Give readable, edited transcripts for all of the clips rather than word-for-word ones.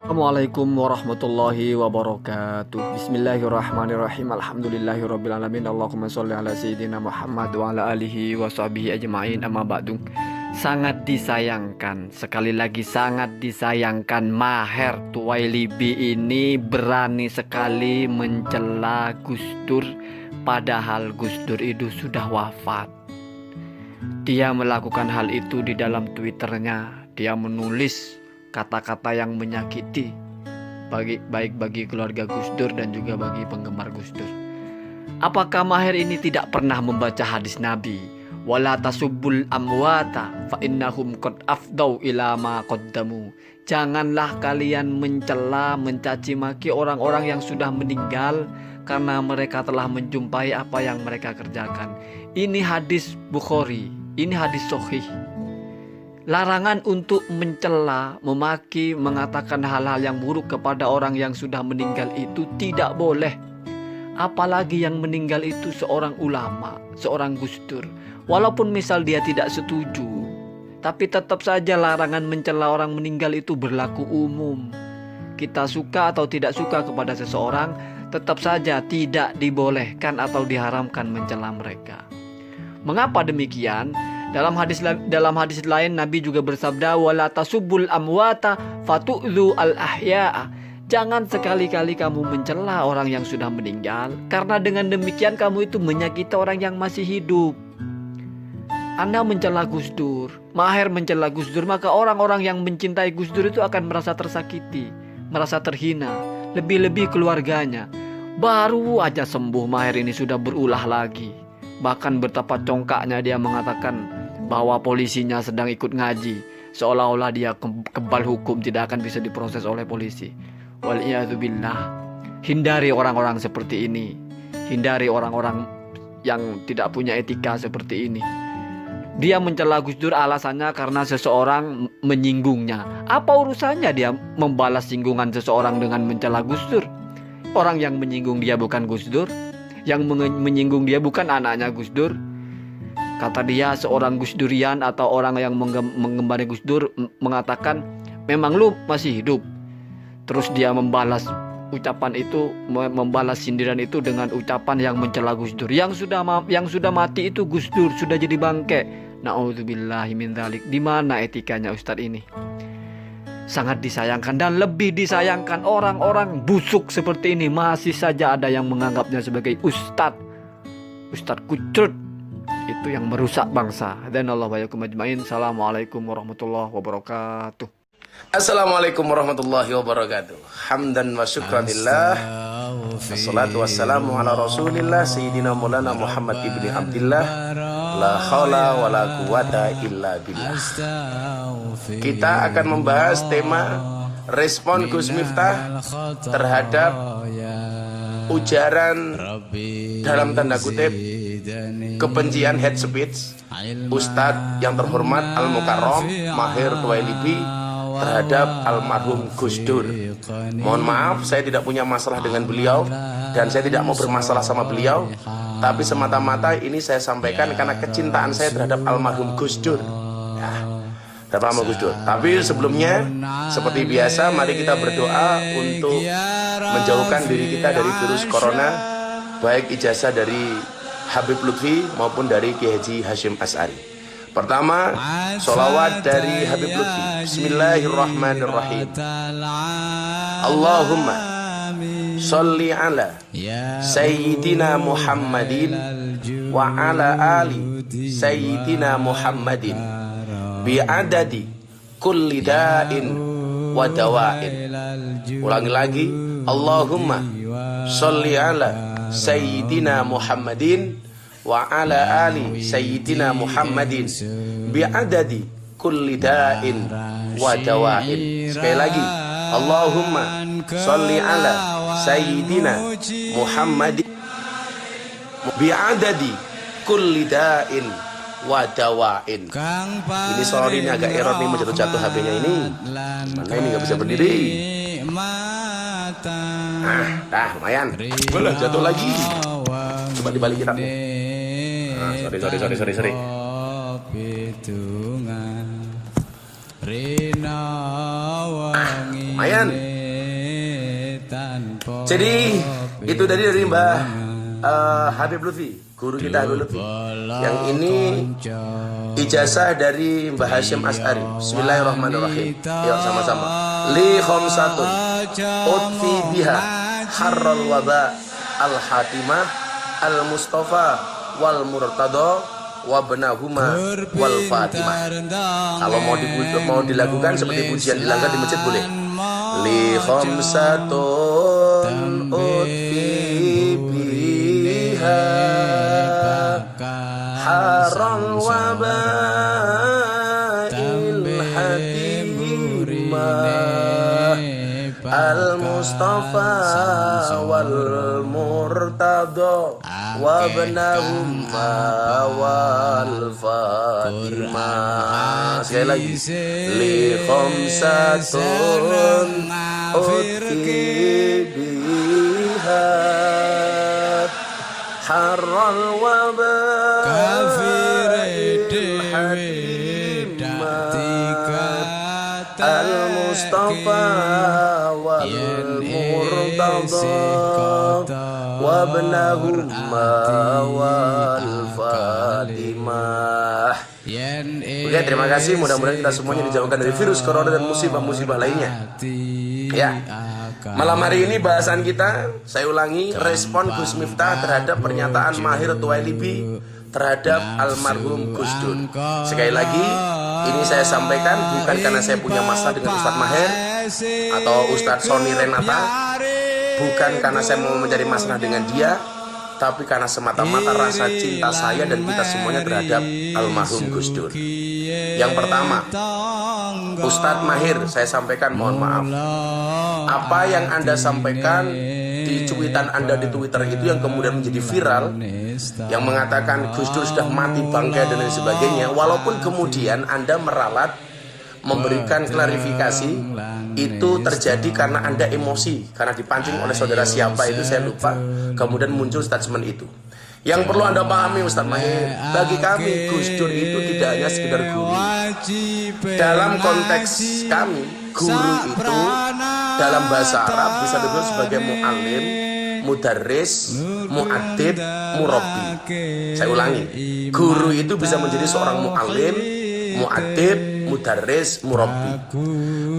Assalamualaikum warahmatullahi wabarakatuh. Bismillahirrahmanirrahim. Alhamdulillahirabbil alamin. Allahumma sholli ala sayyidina Muhammad wa ala alihi wa sahbihi ajmain. Amma ba'du. Sangat disayangkan, sekali lagi sangat disayangkan, Maher Tuwailibi ini berani sekali mencela Gus Dur, padahal Gus Dur itu sudah wafat. Dia melakukan hal itu di dalam Twitternya. Dia menulis kata-kata yang menyakiti baik bagi keluarga Gus Dur dan juga bagi penggemar Gus Dur. Apakah Maher ini tidak pernah membaca hadis Nabi? Wala tasubbul amwata fa innahum qad afdau ila ma qaddamu. Janganlah kalian mencela, mencaci maki orang-orang yang sudah meninggal, karena mereka telah menjumpai apa yang mereka kerjakan. Ini hadis Bukhari, ini hadis sahih. Larangan untuk mencela, memaki, mengatakan hal-hal yang buruk kepada orang yang sudah meninggal itu tidak boleh. Apalagi yang meninggal itu seorang ulama, seorang Gus Dur. Walaupun misal dia tidak setuju, tapi tetap saja larangan mencela orang meninggal itu berlaku umum. Kita suka atau tidak suka kepada seseorang, tetap saja tidak dibolehkan atau diharamkan mencela mereka. Mengapa demikian? Dalam hadis lain Nabi juga bersabda, wala tasubbul amwata fatu'dzu al ahya'a. Jangan sekali-kali kamu mencela orang yang sudah meninggal, karena dengan demikian kamu itu menyakiti orang yang masih hidup. Anda mencela Gus Dur, Maher mencela Gus Dur, maka orang-orang yang mencintai Gus Dur itu akan merasa tersakiti, merasa terhina, lebih-lebih keluarganya. Baru aja sembuh Maher ini sudah berulah lagi. Bahkan betapa congkaknya dia mengatakan bahwa polisinya sedang ikut ngaji, seolah-olah dia kebal hukum, tidak akan bisa diproses oleh polisi. Waliyadzubillah. Hindari orang-orang seperti ini. Hindari orang-orang yang tidak punya etika seperti ini. Dia mencela Gus Dur alasannya karena seseorang menyinggungnya. Apa urusannya dia membalas singgungan seseorang dengan mencela Gus Dur? Orang yang menyinggung dia bukan Gus Dur, yang menyinggung dia bukan anaknya Gus Dur. Kata dia, seorang Gus Durian atau orang yang menggemari Gus Dur mengatakan, memang lu masih hidup. Terus dia membalas ucapan itu, membalas sindiran itu dengan ucapan yang mencela Gus Dur. Yang sudah mati itu Gus Dur, sudah jadi bangke. Na'udzubillahi min dzalik. Di mana etikanya Ustadz ini? Sangat disayangkan, dan lebih disayangkan orang-orang busuk seperti ini masih saja ada yang menganggapnya sebagai ustadz kucrut. Itu yang merusak bangsa. Dan Allah wa yakum ajmain. Assalamualaikum warahmatullahi wabarakatuh. Assalamualaikum warahmatullahi wabarakatuh. Hamdan wa syukranillah. Wassalatu wassalamu ala rasulillah Sayyidina Maulana Muhammad ibni Abdillah. La khawla wa la quwata illa billah. Kita akan membahas tema respon Gus Miftah terhadap ujaran dalam tanda kutip kebencian hate speech Ustadz yang terhormat Al-Mukarram Maher Tuwailibi terhadap almarhum Gus Dur. Mohon maaf, saya tidak punya masalah dengan beliau dan saya tidak mau bermasalah sama beliau, tapi semata-mata ini saya sampaikan karena kecintaan saya terhadap almarhum Gus Dur. Tapi sebelumnya, seperti biasa, mari kita berdoa untuk menjauhkan diri kita dari virus corona, baik ijazah dari Habib Lutfi maupun dari Kiai Haji Hashim Asy'ari. Pertama, sholawat dari Habib Lutfi. Bismillahirrahmanirrahim. Allahumma sholli ala Sayyidina Muhammadin wa ala ali Sayyidina Muhammadin bi'adadi kulli da'in wa dawa'in. Ulangi lagi. Allahumma sholli ala Sayyidina Muhammadin wa ala ali Sayyidina Muhammadin bi'adadi kulli da'in wa dawa'in. Sekali lagi. Allahumma sholli ala Sayyidina Muhammadin bi'adadi kulli da'in wadawain. Ini sorry, ini agak error nih, menjatuh HP-nya ini. Mana ini nggak bisa berdiri. Lumayan. Boleh jatuh lagi. Coba dibalikin aku. Sorry. Lumayan. Jadi itu dari Mbah Habib Lutfi, guru kita Habib Lutfi. Yang ini ijazah dari Mbah Hasyim As'ari. Bismillahirrahmanirrahim. Yuk sama-sama. Li khamsatun utfi biha harral waba al hatimah al mustafa wal murtada wa benahuma wal fatimah. Kalau mau dilakukan seperti pujian dilanggar di masjid boleh. Li khamsatun utfi biha harral waba il hatimah al mustafa wal murtada wa benahuma wal fatimah. Sekali lagi. Li khamsatun utki biha harral waba al mustafa wal murtada wa benahuma wal fatimah. Oke, terima kasih. Mudah-mudahan kita semuanya dijauhkan dari virus corona dan musibah-musibah lainnya. Ya, malam hari ini bahasan kita, saya ulangi, respon Gus Miftah terhadap pernyataan Mahir Tuwailibi terhadap almarhum Gus Dur. Sekali lagi, ini saya sampaikan bukan karena saya punya masalah dengan Ustadz Mahir atau Ustadz Sony Renata, bukan karena saya mau mencari masalah dengan dia, tapi karena semata-mata rasa cinta saya dan kita semuanya terhadap almarhum Gus Dur. Yang pertama, Ustadz Mahir, saya sampaikan mohon maaf. Apa yang Anda sampaikan di cuitan Anda di Twitter itu yang kemudian menjadi viral, yang mengatakan Gus Dur sudah mati bangkai dan lain sebagainya, walaupun kemudian Anda meralat memberikan klarifikasi, itu terjadi karena Anda emosi, karena dipancing oleh saudara siapa itu saya lupa, kemudian muncul statement itu. Yang perlu Anda pahami Ustadz Mahir, bagi kami Gus Dur itu tidak hanya sekedar guru. Dalam konteks kami, guru itu dalam bahasa Arab bisa disebut sebagai mu'alim, mudarris, mu'addib, murabbi. Saya ulangi, guru itu bisa menjadi seorang mu'alim, mu'addib, mudarris, murabbi.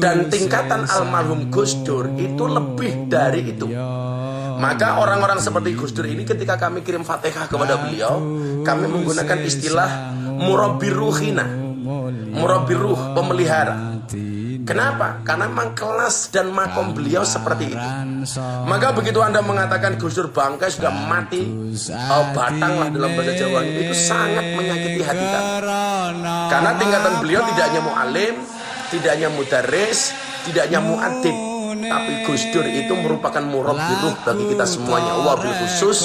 Dan tingkatan almarhum Gus Dur itu lebih dari itu. Maka orang-orang seperti Gus Dur ini ketika kami kirim Fatihah kepada beliau, kami menggunakan istilah murabbi ruhina, murabbi ruh, pemelihara. Kenapa? Karena memang kelas dan makom beliau seperti itu. Maka begitu Anda mengatakan Gus Dur bangkai sudah mati, batang lah dalam bahasa Jawa, itu sangat menyakiti hati kami. Karena tingkatan beliau tidak hanya mu'alim, tidak hanya mudarris, tidak hanya mu'addib, tapi Gus Dur itu merupakan murabbi ruh bagi kita semuanya, wabil khusus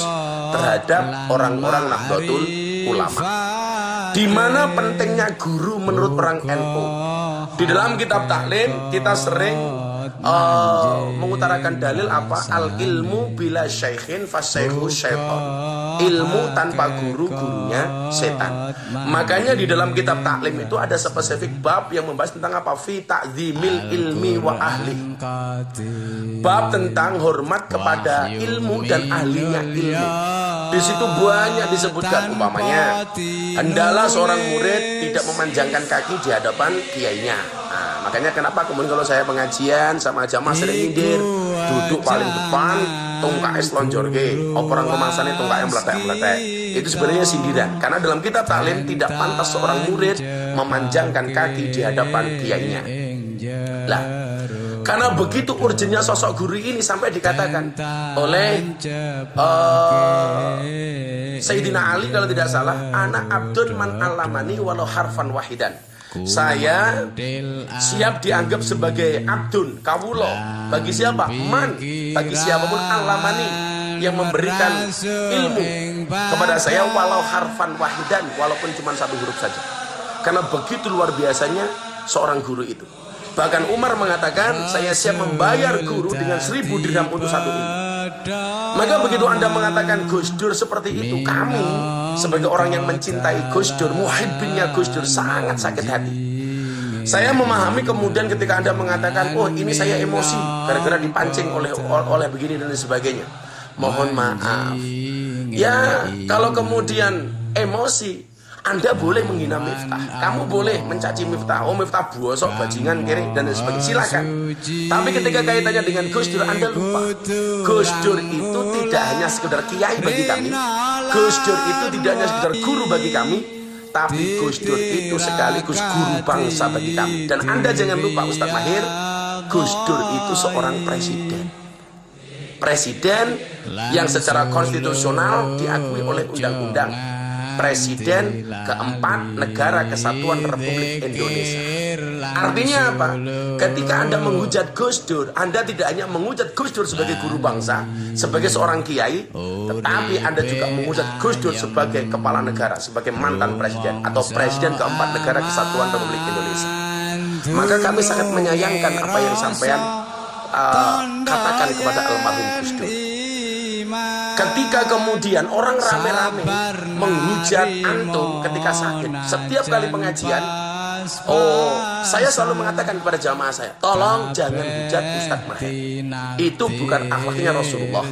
terhadap orang-orang Nahdlatul Ulama. Di mana pentingnya guru menurut orang NU? Di dalam kitab taklim kita sering mengutarakan dalil apa? Al ilmu bila syaikhin fasyaihu syaitan. Ilmu tanpa guru, gurunya setan. Makanya di dalam kitab taklim itu ada spesifik bab yang membahas tentang apa? Fi ta'zimil ilmi wa ahli. Bab tentang hormat kepada ilmu dan ahlinya ilmu. Di situ banyak disebutkan, umpamanya hendaklah seorang murid tidak memanjangkan kaki di hadapan kiainya. Nah, makanya kenapa kemudian kalau saya pengajian sama jamaah sering nyindir, duduk paling depan, tongkaknya selonjorke, orang kemasannya tongkaknya meletek-meletek. Itu sebenarnya sindiran. Karena dalam kitab taklim tidak pantas seorang murid memanjangkan kaki di hadapan kiainya. Lah, karena begitu urgennya sosok guru ini sampai dikatakan oleh Sayyidina Ali kalau tidak salah, ana abdun man alamani walau harfan wahidan. Saya siap dianggap sebagai abdun, kawulo, bagi siapa? Man, bagi siapapun alamani yang memberikan ilmu kepada saya walau harfan wahidan, walaupun cuma satu huruf saja. Karena begitu luar biasanya seorang guru itu. Bahkan Umar mengatakan, saya siap membayar guru dengan 1000 dirham untuk satu ilmu. Maka begitu Anda mengatakan Gus Dur seperti itu, kami sebagai orang yang mencintai Gus Dur, muhibbinnya Gus Dur, sangat sakit hati. Saya memahami kemudian ketika Anda mengatakan, oh ini saya emosi gara-gara dipancing oleh begini dan sebagainya. Mohon maaf. Ya, kalau kemudian emosi, Anda boleh menghina Miftah, kamu boleh mencaci Miftah, oh Miftah bosok, bajingan, kiri dan sebagainya, silakan. Tapi ketika kaitannya dengan Gus Dur, Anda lupa. Gus Dur itu tidak hanya sekedar kiai bagi kami, Gus Dur itu tidak hanya sekedar guru bagi kami, tapi Gus Dur itu sekaligus guru bangsa bagi kami. Dan Anda jangan lupa Ustadz Mahir, Gus Dur itu seorang presiden. Presiden yang secara konstitusional diakui oleh undang-undang. Presiden keempat Negara Kesatuan Republik Indonesia. Artinya apa? Ketika Anda menghujat Gus Dur, Anda tidak hanya menghujat Gus Dur sebagai guru bangsa, sebagai seorang kiai, tetapi Anda juga menghujat Gus Dur sebagai kepala negara, sebagai mantan presiden atau presiden keempat Negara Kesatuan Republik Indonesia. Maka kami sangat menyayangkan apa yang sampean katakan kepada almarhum Gus Dur. Ketika kemudian orang rame-rame menghujat antum ketika sakit, setiap kali pengajian, saya selalu mengatakan kepada jamaah saya, tolong jangan hujat Ustadz Mahir. Itu bukan akhlaknya Rasulullah.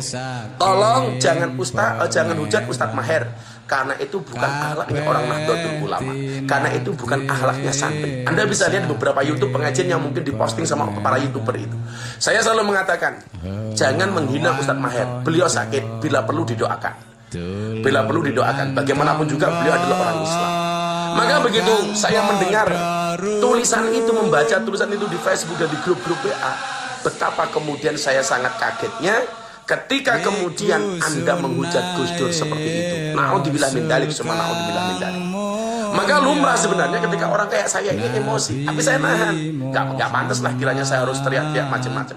Tolong jangan hujat Ustadz Mahir, karena itu bukan akhlaknya orang Nahdlatul Ulama. Karena itu bukan akhlaknya santri. Anda bisa lihat beberapa YouTube pengajian yang mungkin diposting sama para YouTuber itu. Saya selalu mengatakan, jangan menghina Ustadz Mahir. Beliau sakit, bila perlu didoakan. Bila perlu didoakan. Bagaimanapun juga beliau adalah orang Islam. Maka begitu saya mendengar tulisan itu, membaca tulisan itu di Facebook dan di grup-grup WA, betapa kemudian saya sangat kagetnya ketika kemudian Anda menghujat Gus Dur seperti itu. Na'udzubillah min dzalik, summa na'udzubillah min dzalik. Maka lumrah sebenarnya ketika orang kayak saya ini emosi, tapi saya nahan. Gak pantas lah kiranya saya harus teriak-teriak macam-macam.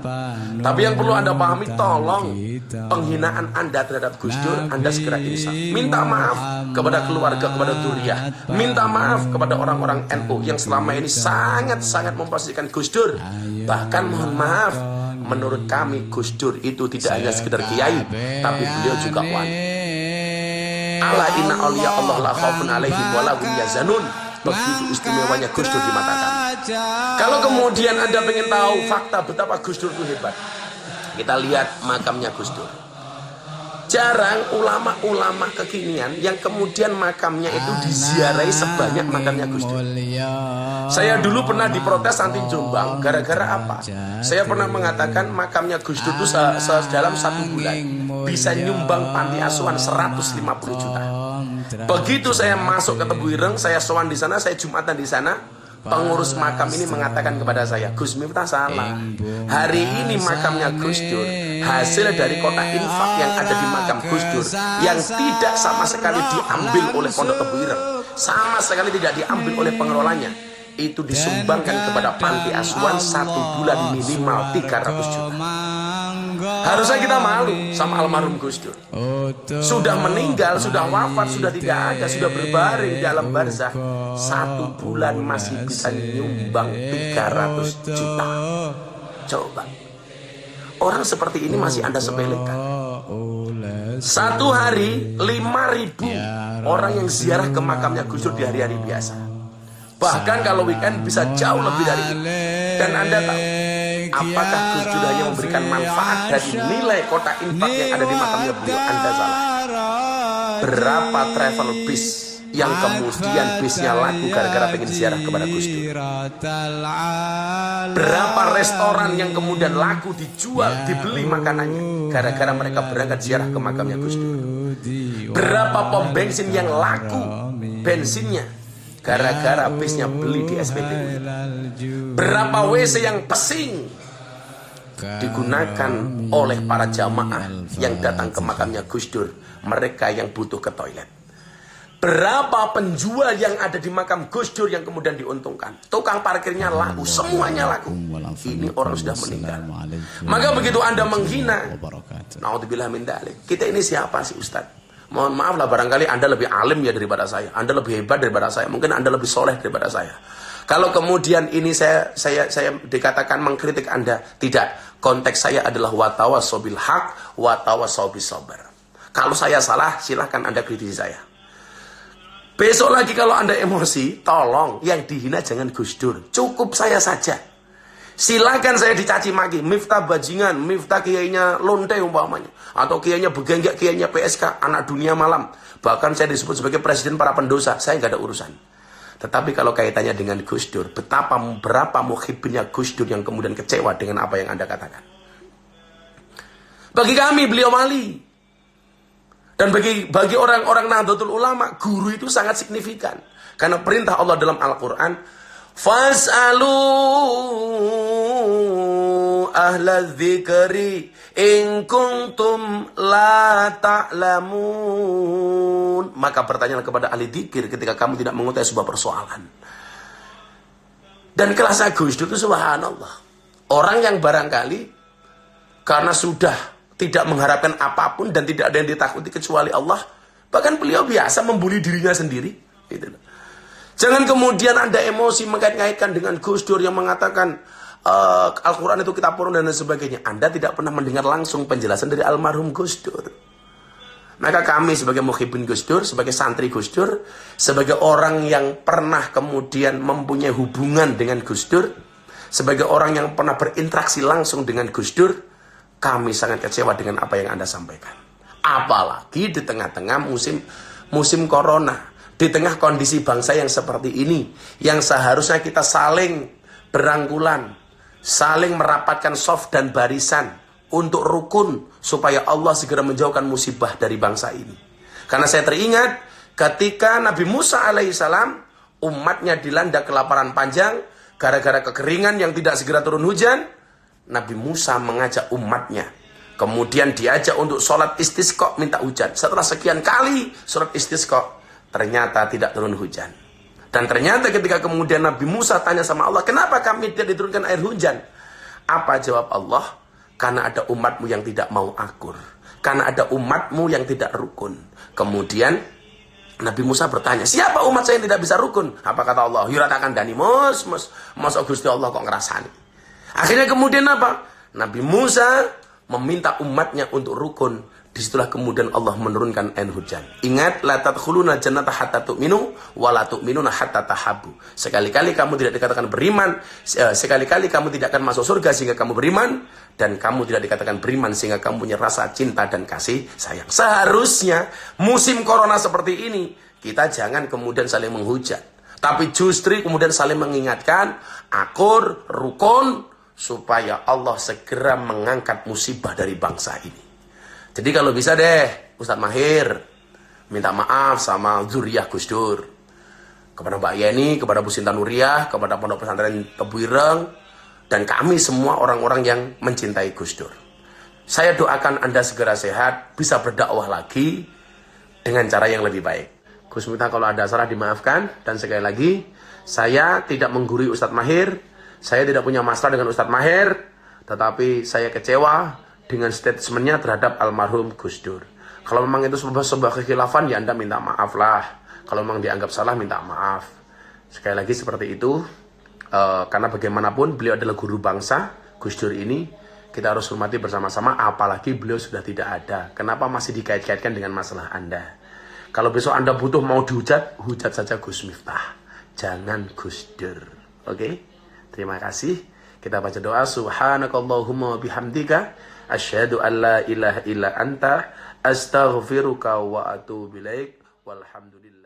Tapi yang perlu Anda pahami, tolong penghinaan Anda terhadap Gus Dur, Anda segera insaf. Minta maaf kepada keluarga, kepada dzurriyyah. Minta maaf kepada orang-orang NU yang selama ini sangat-sangat memposisikan Gus Dur. Bahkan mohon maaf, menurut kami Gus Dur itu tidak hanya sekedar kiai, tapi beliau juga wali. Ala inna awliya Allah la khaufun alaihim wa lahum yahzanun. Begitu istimewanya Gus Dur di mata kami. Kalau kemudian Anda ingin tahu fakta betapa Gus Dur itu hebat, kita lihat makamnya Gus Dur. Jarang ulama-ulama kekinian yang kemudian makamnya itu diziarahi sebanyak makamnya Gus Dur. Saya dulu pernah diprotes Santi Jombang gara-gara apa? Saya pernah mengatakan makamnya Gus Dur itu dalam 1 bulan bisa nyumbang panti asuhan 150 juta. Begitu saya masuk ke Tebu Ireng, saya sowan di sana, saya Jumatan di sana, pengurus makam ini mengatakan kepada saya, Gus Miftah salah. Hari ini makamnya Gus Dur hasil dari kotak infak yang ada di makam Gus Dur yang tidak sama sekali diambil oleh Pondok Tebu Ireng, sama sekali tidak diambil oleh pengelolanya. Itu disumbangkan kepada panti asuhan 1 bulan minimal 300 juta. Harusnya kita malu sama almarhum Gus Dur. Sudah meninggal, sudah wafat, sudah tidak ada, sudah berbaring dalam barzah, 1 bulan masih bisa nyumbang 300 juta. Coba, orang seperti ini masih Anda sepelekan. 1 hari 5.000 orang yang ziarah ke makamnya Gus Dur di hari-hari biasa. Bahkan kalau weekend bisa jauh lebih dari itu. Dan Anda tahu, apakah Gus Dur hanya memberikan manfaat dari nilai kotak infak yang ada di makamnya beliau? Anda salah. Berapa travel bis yang kemudian bisnya laku gara-gara pengen ziarah kepada Gus Dur? Berapa restoran yang kemudian laku, dijual, dibeli makanannya gara-gara mereka berangkat ziarah ke makamnya Gus Dur? Berapa pom bensin yang laku bensinnya gara-gara bisnya beli di SPBU? Berapa WC yang pesing digunakan oleh para jamaah yang datang ke makamnya Gus Dur, mereka yang butuh ke toilet? Berapa penjual yang ada di makam Gus Dur yang kemudian diuntungkan? Tukang parkirnya laku, semuanya laku. Ini orang sudah meninggal. Maka begitu Anda menghina, naudzubillah min dzalik, kita ini siapa sih Ustadz? Mohon maaf lah, barangkali Anda lebih alim ya daripada saya, Anda lebih hebat daripada saya, mungkin Anda lebih soleh daripada saya. Kalau kemudian ini saya dikatakan mengkritik Anda, tidak. Konteks saya adalah watawasau bil haq, watawasau bis sabar. Kalau saya salah, silahkan Anda kritisi saya. Besok lagi kalau Anda emosi, tolong yang dihina jangan Gus Dur. Cukup saya saja. Silakan saya dicaci maki, Miftah bajingan, Miftah kiainya lonte umpamanya, atau kiainya begenggak, kiainya PSK, anak dunia malam. Bahkan saya disebut sebagai presiden para pendosa, saya nggak ada urusan. Tetapi kalau kaitannya dengan Gus Dur, berapa muhibinnya Gus Dur yang kemudian kecewa dengan apa yang Anda katakan. Bagi kami beliau wali. Dan bagi orang-orang Nahdlatul Ulama, guru itu sangat signifikan. Karena perintah Allah dalam Al-Quran, Fas'alu ahla dzikri in kuntum la ta'lamun. Maka bertanyalah kepada ahli dzikir ketika kamu tidak mengetahui sebuah persoalan. Dan kelas Gus Dur itu subhanallah. Orang yang barangkali karena sudah tidak mengharapkan apapun dan tidak ada yang ditakuti kecuali Allah. Bahkan beliau biasa membuli dirinya sendiri. Gitu. Jangan kemudian Anda emosi mengait-ngaitkan dengan Gus Dur yang mengatakan Al-Quran itu kitab purun dan sebagainya. Anda tidak pernah mendengar langsung penjelasan dari almarhum Gus Dur. Maka kami sebagai muhibin Gus Dur, sebagai santri Gus Dur, sebagai orang yang pernah kemudian mempunyai hubungan dengan Gus Dur, sebagai orang yang pernah berinteraksi langsung dengan Gus Dur, kami sangat kecewa dengan apa yang Anda sampaikan. Apalagi di tengah-tengah musim corona, di tengah kondisi bangsa yang seperti ini, yang seharusnya kita saling berangkulan, saling merapatkan soft dan barisan untuk rukun supaya Allah segera menjauhkan musibah dari bangsa ini. Karena saya teringat ketika Nabi Musa alaihissalam umatnya dilanda kelaparan panjang gara-gara kekeringan yang tidak segera turun hujan. Nabi Musa mengajak umatnya, kemudian diajak untuk sholat istisqa minta hujan. Setelah sekian kali sholat istisqa, ternyata tidak turun hujan. Dan ternyata ketika kemudian Nabi Musa tanya sama Allah, kenapa kami tidak diturunkan air hujan? Apa jawab Allah? Karena ada umatmu yang tidak mau akur. Karena ada umatmu yang tidak rukun. Kemudian Nabi Musa bertanya, siapa umat saya yang tidak bisa rukun? Apa kata Allah? Yuratakan dani mus. Masa Gusti Allah kok ngerasani? Akhirnya kemudian apa? Nabi Musa meminta umatnya untuk rukun. Disitulah kemudian Allah menurunkan air hujan. Ingat, la tadkhuluna jannata hatta tu'minu wa la tu'minuna hatta tahabbu. Sekali-kali kamu tidak dikatakan beriman, sekali-kali kamu tidak akan masuk surga sehingga kamu beriman, dan kamu tidak dikatakan beriman sehingga kamu punya rasa cinta dan kasih sayang. Seharusnya musim corona seperti ini kita jangan kemudian saling menghujat, tapi justru kemudian saling mengingatkan, akur, rukun, supaya Allah segera mengangkat musibah dari bangsa ini. Jadi kalau bisa deh, Ustadz Mahir minta maaf sama zuriyah Gus Dur, kepada Mbak Yeni, kepada Bu Sinta Nuriyah, kepada Pondok Pesantren Tebu Ireng, dan kami semua orang-orang yang mencintai Gus Dur. Saya doakan Anda segera sehat, bisa berdakwah lagi dengan cara yang lebih baik. Gus minta kalau ada salah dimaafkan, dan sekali lagi, saya tidak menggurui Ustadz Mahir, saya tidak punya masalah dengan Ustadz Mahir, tetapi saya kecewa dengan statementnya terhadap almarhum Gus Dur. Kalau memang itu sebuah kekhilafan, ya Anda minta maaf lah. Kalau memang dianggap salah, minta maaf. Sekali lagi seperti itu, karena bagaimanapun beliau adalah guru bangsa, Gus Dur ini, kita harus hormati bersama-sama, apalagi beliau sudah tidak ada. Kenapa masih dikait-kaitkan dengan masalah Anda? Kalau besok Anda butuh mau dihujat, hujat saja Gus Miftah. Jangan Gus Dur. Oke? Terima kasih. Kita baca doa. Subhanakallahumma bihamdika asyhadu an la ilaha illa anta astaghfiruka wa atubu ilaik. Walhamdulillah.